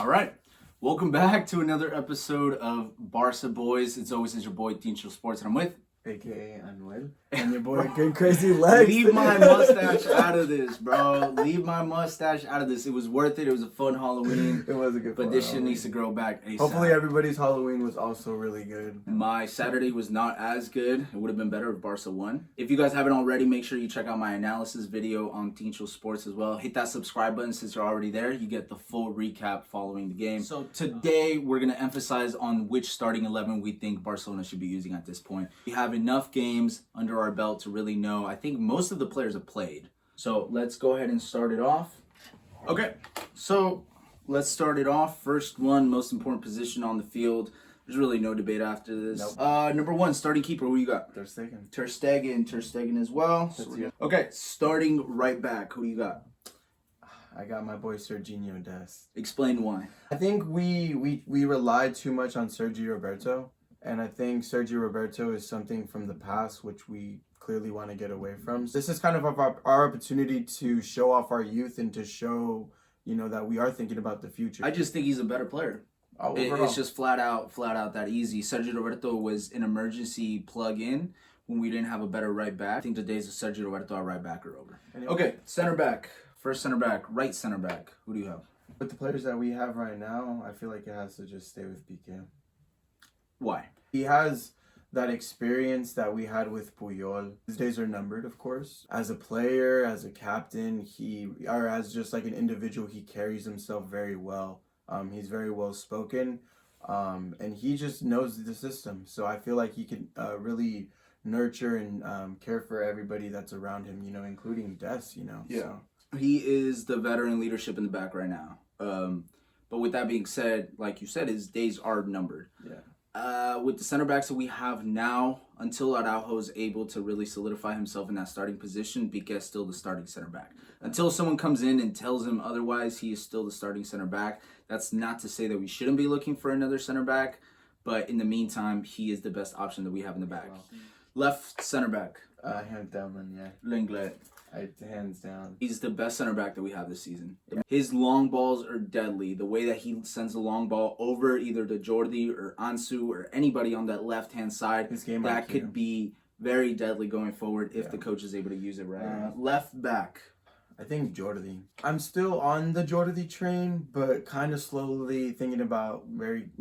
All right. Welcome back to another episode of Barca Boys. It's always your boy, Untitled Sports, and I'm with AKA Anuel. And your boy, Good Crazy Legs. Leave my mustache out of this, bro. Leave my mustache out of this. It was worth it. It was a fun Halloween. It was a good But this shit needs to grow back ASAP. Hopefully everybody's Halloween was also really good. My Saturday was not as good. It would have been better if Barca won. If you guys haven't already, make sure you check out my analysis video on Untitled Sports as well. Hit that subscribe button since you're already there. You get the full recap following the game. So today, we're going to emphasize on which starting 11 we think Barcelona should be using at this point. We have enough games under our belt to really know. I think most of the players have played. So let's go ahead and start it off. Okay, so let's start it off. First one, most important position on the field. There's really no debate after this. Nope. Number one, starting keeper. Who you got? Ter Stegen. Ter Stegen as well. Okay, starting right back. Who do you got? I got my boy Serginho Dest. Explain why. I think we relied too much on Sergio Roberto. And I think Sergio Roberto is something from the past which we clearly want to get away from. This is kind of our opportunity to show off our youth and to show, that we are thinking about the future. I just think he's a better player. It's just flat out that easy. Sergio Roberto was an emergency plug-in when we didn't have a better right back. I think the days of Sergio Roberto, our right back, are over. Okay, center back. First center back, right center back. Who do you have? With the players that we have right now, I feel like it has to just stay with Piqué. Why? He has that experience that we had with Puyol. His days are numbered, of course. As a player, as a captain, or as just like an individual, he carries himself very well. He's very well spoken, and he just knows the system. So I feel like he can really nurture and care for everybody that's around him, including Dest, Yeah. So. He is the veteran leadership in the back right now. But with that being said, like you said, his days are numbered. Yeah. With the center backs that we have now, until Araujo is able to really solidify himself in that starting position, Piqué is still the starting center back. Until someone comes in and tells him otherwise, he is still the starting center back. That's not to say that we shouldn't be looking for another center back, but in the meantime, he is the best option that we have in the back. Wow. Left center back. Hands down, yeah. Lenglet. Hands down. He's the best center back that we have this season. His long balls are deadly. The way that he sends the long ball over either to Jordi or Ansu or anybody on that left-hand side, that could be very deadly going forward if the coach is able to use it right. Left back. I think Jordi. I'm still on the Jordi train, but kind of slowly thinking about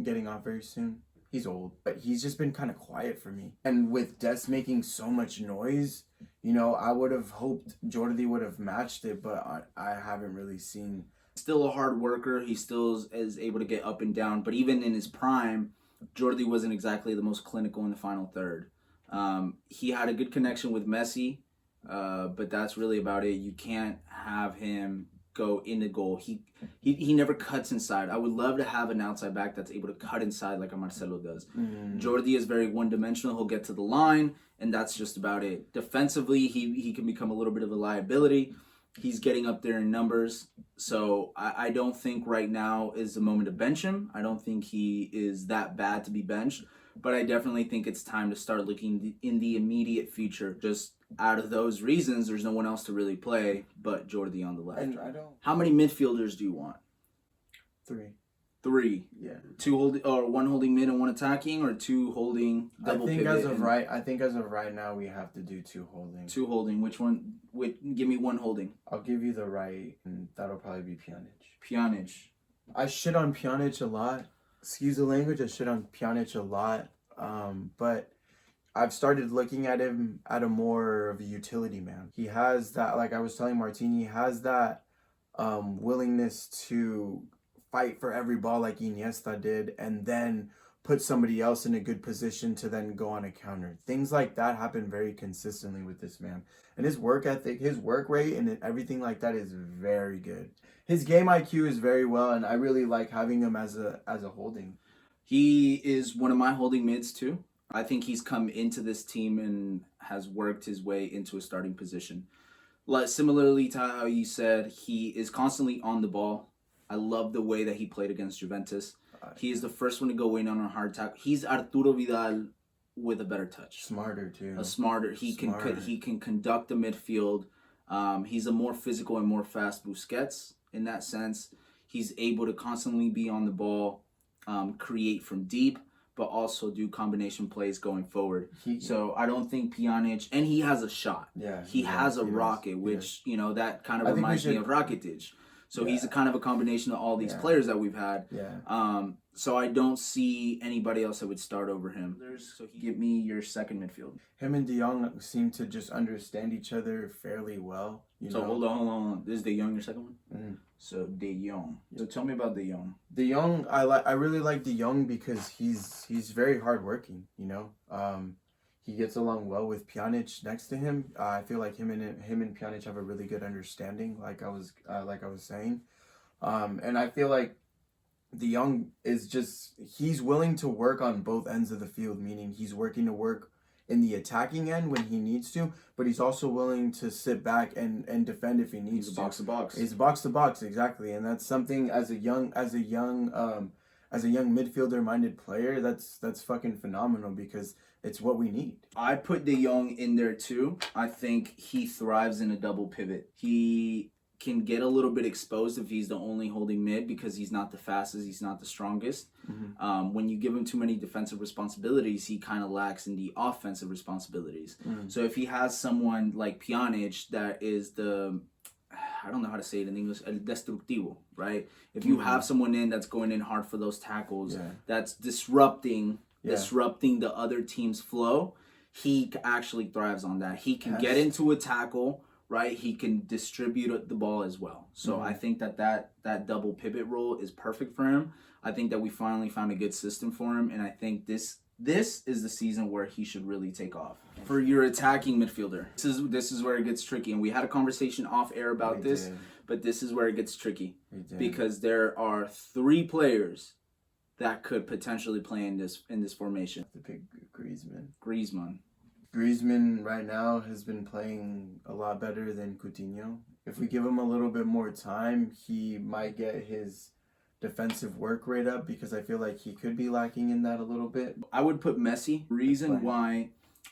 getting off very soon. He's old, but he's just been kind of quiet for me. And with Dest making so much noise, I would have hoped Jordi would have matched it, but I haven't really seen. Still a hard worker. He still is able to get up and down. But even in his prime, Jordi wasn't exactly the most clinical in the final third. He had a good connection with Messi, but that's really about it. You can't have him go into goal. He never cuts inside. I would love to have an outside back that's able to cut inside like a Marcelo does. Jordi is very one-dimensional. He'll get to the line, and that's just about it. Defensively, he can become a little bit of a liability. He's getting up there in numbers. So I don't think right now is the moment to bench him. I don't think he is that bad to be benched. But I definitely think it's time to start looking in the immediate future. Just out of those reasons, there's no one else to really play but Jordi on the left. And How many midfielders do you want? 3. Yeah. One holding mid and one attacking, or 2 holding double pivot? I think as of right now we have to do 2 holding. 2 holding. Which one? Give me 1 holding. I'll give you the right, and that'll probably be Pjanic. Pjanic. I shit on Pjanic a lot. Excuse the language, I shit on Pjanic a lot. But I've started looking at him at a more of a utility man. He has that, like I was telling Martini, he has that willingness to fight for every ball like Iniesta did, and then put somebody else in a good position to then go on a counter. Things like that happen very consistently with this man. And his work ethic, his work rate, and everything like that is very good. His game IQ is very well, and I really like having him as a holding. He is one of my holding mids too. I think he's come into this team and has worked his way into a starting position. Similarly to how you said, he is constantly on the ball. I love the way that he played against Juventus. He is the first one to go in on a hard tackle. He's Arturo Vidal with a better touch. Smarter too. He can conduct the midfield. He's a more physical and more fast Busquets in that sense. He's able to constantly be on the ball, create from deep, but also do combination plays going forward. So I don't think Pjanic, and he has a shot. Yeah, he has a rocket, which that kind of reminds me of Rakitic. So he's a kind of a combination of all these players that we've had. Yeah. So I don't see anybody else that would start over him. So give me your second midfield. Him and De Jong seem to just understand each other fairly well. So hold on. This is De Jong, your second one? Mm-hmm. So De Jong. So tell me about De Jong. De Jong, I really like De Jong because he's very hardworking. He gets along well with Pjanic next to him. I feel like him and Pjanic have a really good understanding. Like I was saying, and I feel like De Jong he's willing to work on both ends of the field. Meaning he's working to work in the attacking end when he needs to, but he's also willing to sit back and defend if he needs to. Box to box. He's box to box, exactly, and that's something as a young midfielder minded player, that's fucking phenomenal because it's what we need. I put De Jong in there too. I think he thrives in a double pivot. He can get a little bit exposed if he's the only holding mid because he's not the fastest, he's not the strongest. Mm-hmm. When you give him too many defensive responsibilities, he kind of lacks in the offensive responsibilities. Mm-hmm. So if he has someone like Pjanic that is I don't know how to say it in English, el destructivo, right? If you have someone in that's going in hard for those tackles, that's disrupting the other team's flow, he actually thrives on that. He can get into a tackle, right? He can distribute the ball as well. So I think that double pivot role is perfect for him. I think that we finally found a good system for him, and I think this is the season where he should really take off. For your attacking midfielder, this is where it gets tricky, and we had a conversation off air about this, but this is where it gets tricky because there are 3 players that could potentially play in this formation. The pick Griezmann. Griezmann right now has been playing a lot better than Coutinho. If we give him a little bit more time, he might get his defensive work rate up because I feel like he could be lacking in that a little bit. I would put Messi. Reason why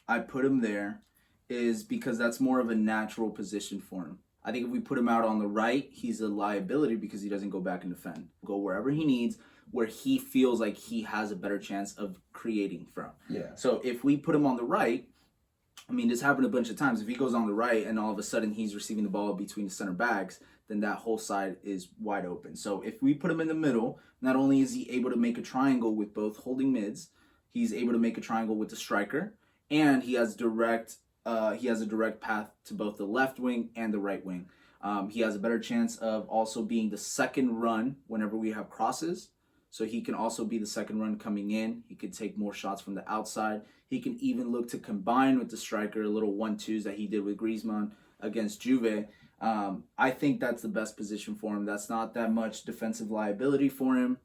I put him there is because that's more of a natural position for him. I think if we put him out on the right, he's a liability because he doesn't go back and defend. Go wherever he needs, where he feels like he has a better chance of creating from. Yeah. So if we put him on the right, I mean, this happened a bunch of times. If he goes on the right and all of a sudden he's receiving the ball between the center backs, then that whole side is wide open. So if we put him in the middle, not only is he able to make a triangle with both holding mids, he's able to make a triangle with the striker, and he has a direct path to both the left wing and the right wing. He has a better chance of also being the second run whenever we have crosses. So he can also be the second run coming in. He could take more shots from the outside. He can even look to combine with the striker, little 1-2s that he did with Griezmann against Juve. I think that's the best position for him. That's not that much defensive liability for him.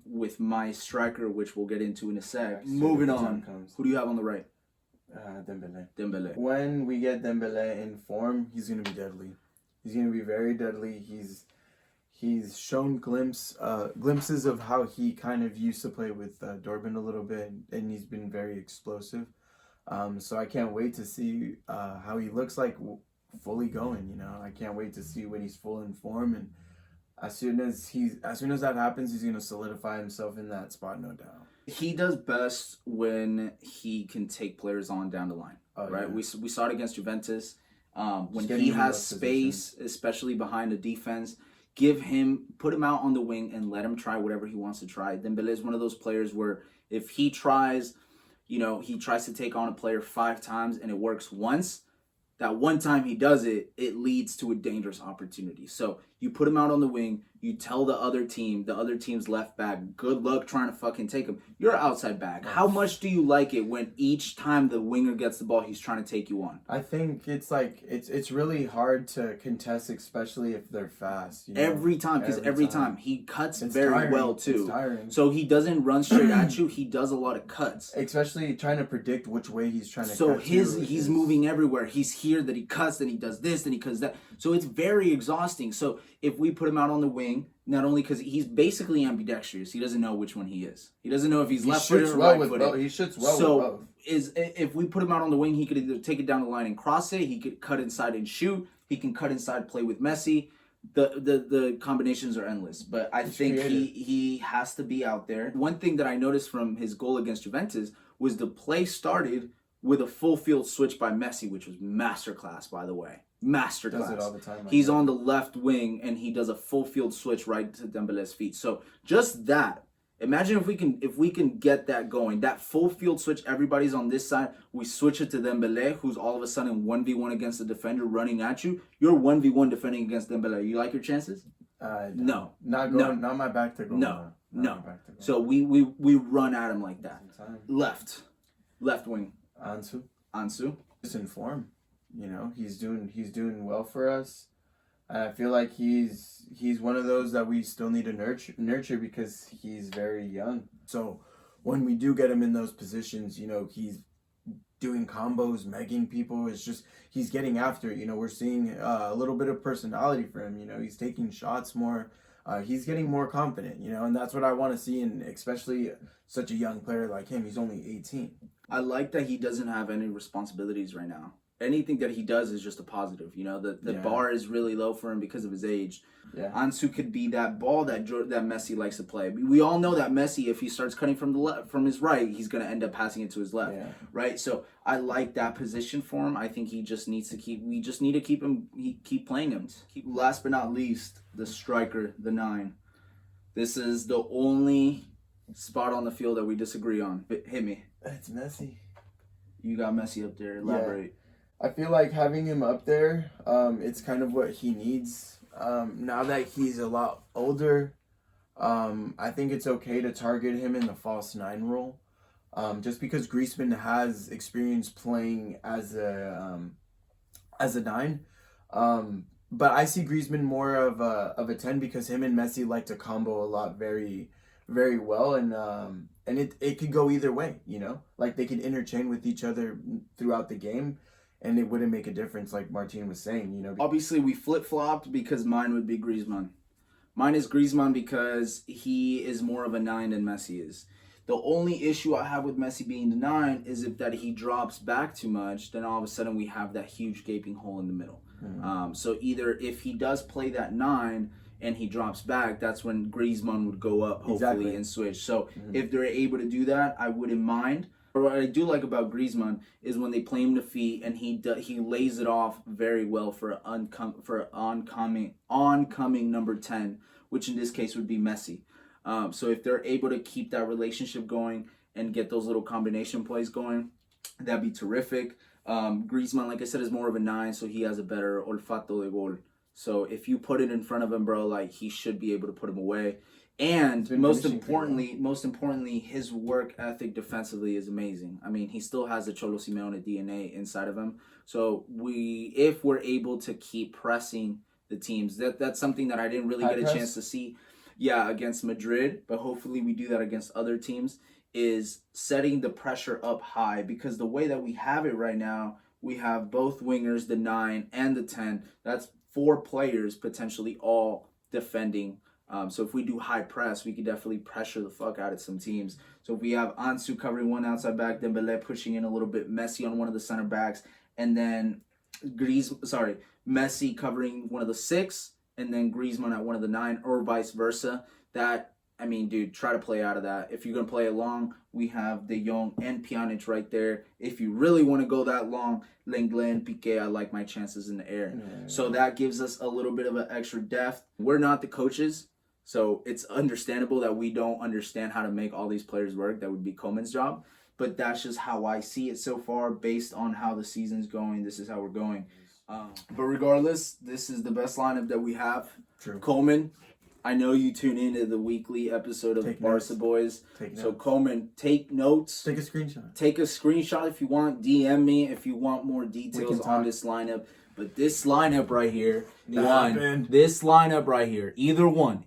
With my striker, which we'll get into in a sec. Moving on. Who do you have on the right? Dembele. When we get Dembele in form, he's going to be deadly. He's going to be very deadly. He's shown glimpses of how he kind of used to play with Dortmund a little bit, and he's been very explosive. So I can't wait to see how he looks like fully going. I can't wait to see when he's full in form, and as soon as that happens, he's gonna solidify himself in that spot, no doubt. He does best when he can take players on down the line, right? Yeah. We saw it against Juventus when he has space, especially behind the defense. Put him out on the wing and let him try whatever he wants to try. Dembele is one of those players where if he tries, he tries to take on a player 5 times and it works once, that one time he does it, it leads to a dangerous opportunity. So you put him out on the wing, you tell the other team's left back, good luck trying to fucking take him. You're outside back. How much do you like it when each time the winger gets the ball, he's trying to take you on? I think it's really hard to contest, especially if they're fast. Every time, because every time he cuts very well too. It's tiring. So he doesn't run straight at you. He does a lot of cuts. Especially trying to predict which way he's trying to cut. So he's moving everywhere. He's here, that he cuts, then he does this, then he cuts that. So it's very exhausting. So if we put him out on the wing, not only because he's basically ambidextrous, he doesn't know which one he is. He doesn't know if he's left-footed or right-footed. He shoots well with both. If we put him out on the wing, he could either take it down the line and cross it. He could cut inside and shoot. He can cut inside, play with Messi. the combinations are endless. But I think he has to be out there. One thing that I noticed from his goal against Juventus was the play started with a full field switch by Messi, which was masterclass, by the way. Masterclass. Does it all the time. He's on the left wing and he does a full field switch right to Dembele's feet. So just that. Imagine if we can get that going. That full field switch, everybody's on this side. We switch it to Dembele, who's all of a sudden 1v1 against the defender running at you. You're 1v1 defending against Dembele. You like your chances? No. Not my back to goal. No. So we run at him like that. Left wing. Ansu. Just in form. You know, he's doing well for us. And I feel like he's one of those that we still need to nurture because he's very young. So when we do get him in those positions, you know, he's doing combos, megging people. It's just he's getting after it. You know, we're seeing a little bit of personality for him. You know, he's taking shots more. He's getting more confident, you know, and that's what I want to see in especially such a young player like him. He's only 18. I like that he doesn't have any responsibilities right now. Anything that he does is just a positive. You know, the bar is really low for him because of his age. Yeah. Ansu could be that ball that Messi likes to play. We all know that Messi, if he starts cutting from the left, from his right, he's going to end up passing it to his left. Yeah. Right? So I like that position for him. I think he just needs to keep playing him. Last but not least, the striker, the 9. This is the only spot on the field that we disagree on. Hit me. It's Messi. You got Messi up there. Elaborate. Yeah. I feel like having him up there, it's kind of what he needs. Now that he's a lot older, I think it's okay to target him in the false 9 role. Just because Griezmann has experience playing as a 9. But I see Griezmann more of a 10 because him and Messi like to combo a lot very, very well. And it could go either way, you know? Like they could interchain with each other throughout the game. And it wouldn't make a difference, like Martin was saying, you know. Obviously, we flip-flopped because mine would be Griezmann. Mine is Griezmann because he is more of a 9 than Messi is. The only issue I have with Messi being the 9 is if that he drops back too much, then all of a sudden we have that huge gaping hole in the middle. Mm-hmm. So either if he does play that 9 and he drops back, that's when Griezmann would go up, hopefully, and switch. So if they're able to do that, I wouldn't mind. But what I do like about Griezmann is when they play him to feet and he lays it off very well for an oncoming number 10, which in this case would be Messi. So if they're able to keep that relationship going and get those little combination plays going, that'd be terrific. Griezmann, like I said, is more of a 9, so he has a better olfato de gol. So if you put it in front of him, bro, like he should be able to put him away. And most importantly, his work ethic defensively is amazing. I mean, he still has the Cholo Simeone DNA inside of him. So if we're able to keep pressing the teams, that's something that I didn't really get a chance to see, against Madrid. But hopefully we do that against other teams, is setting the pressure up high. Because the way that we have it right now, we have both wingers, the 9 and the 10. That's 4 players potentially all defending. So if we do high press, we could definitely pressure the fuck out of some teams. So if we have Ansu covering one outside back, Dembele pushing in a little bit, Messi on one of the center backs, and then Messi covering one of the 6, and then Griezmann at one of the 9, or vice versa. Try to play out of that. If you're going to play it long, we have De Jong and Pjanic right there. If you really want to go that long, Lenglet and Piqué, I like my chances in the air. So that gives us a little bit of an extra depth. We're not the coaches. So it's understandable that we don't understand how to make all these players work. That would be Koeman's job. But that's just how I see it so far based on how the season's going. This is how we're going. But regardless, this is the best lineup that we have. True. Koeman, I know you tune into the weekly episode of Barca Boys. So Koeman, take notes. Take a screenshot if you want. DM me if you want more details on this lineup. But this lineup right here, either one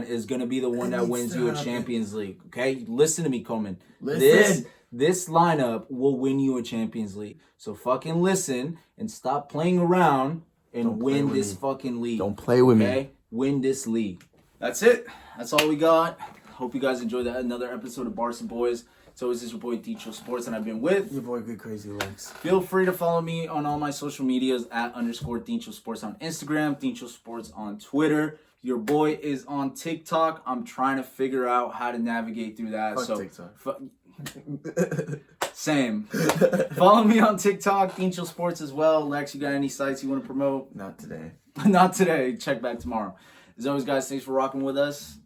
is going to be the one that wins you a Champions League. Okay? Listen to me, Koeman. This lineup will win you a Champions League. So fucking listen and stop playing around and win this fucking league. Don't play with me. Win this league. That's it. That's all we got. Hope you guys enjoyed another episode of Barca Boys. It's always this your boy Dicho Sports, and I've been with your boy Good Crazy Legs. Feel free to follow me on all my social medias at _Dicho Sports on Instagram, Dicho Sports on Twitter. Your boy is on TikTok. I'm trying to figure out how to navigate through that. Fuck so TikTok. Same. Follow me on TikTok, Dicho Sports as well. Lex, you got any sites you want to promote? Not today. Not today. Check back tomorrow. As always, guys, thanks for rocking with us.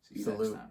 See you next time.